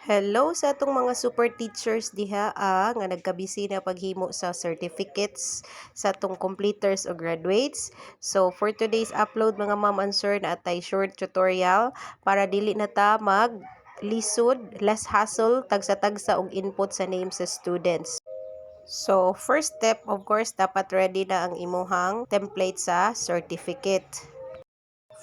Hello sa atong mga super teachers diha nga nagkabisi na paghimo sa certificates sa atong completers o graduates. So for today's upload mga ma'am and sir na atay short tutorial para dili na ta mag lisod, less hassle, tagsa-tagsa og input sa name sa students. So first step of course dapat ready na ang imuhang template sa certificate.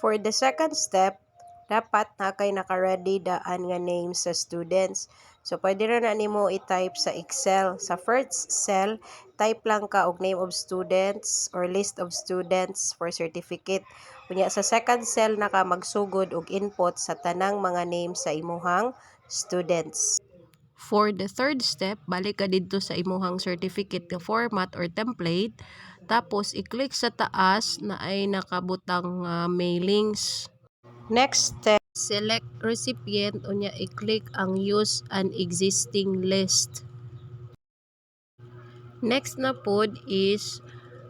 For the second step, dapat na kay naka-ready daan nga name sa students. So, pwede na nimo i-type sa Excel. Sa first cell, type lang ka og name of students or list of students for certificate. Kunya sa second cell naka magsugod og input sa tanang mga name sa imuhang students. For the third step, balik ka dito sa imuhang certificate nga format or template. Tapos, i-click sa taas na ay nakabutang mailings. Next step, select recipient unya i-click ang use an existing list. Next na pod is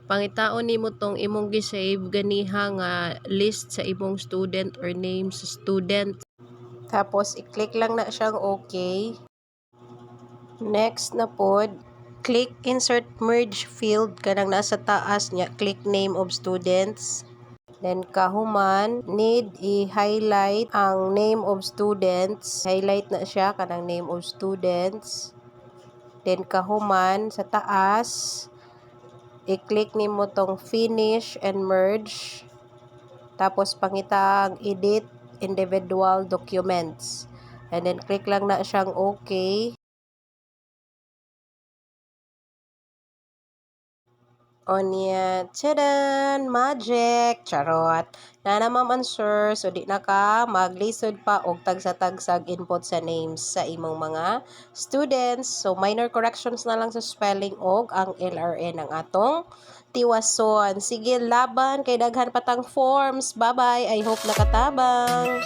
pangitaon nimo tong imong gi-save ganiha nga list sa imong student or name sa student. Tapos i-click lang na siyang okay. Next na pod, click insert merge field kanang nasa taas niya, click name of students. Then kahuman, need i-highlight ang name of students. Highlight na siya kanang name of students. Then kahuman sa taas, i-click nimo tong finish and merge. Tapos pangita ang edit individual documents. And then click lang na siyang okay. Onya, tadan! Magic! Charot! Na naman answer, so di na ka maglisod pa og tagsa-tagsag input sa names sa imong mga students. So, minor corrections na lang sa spelling og ang LRN ng atong tiwason. Sige, laban! Kay daghan patang forms. Bye-bye! I hope nakatabang!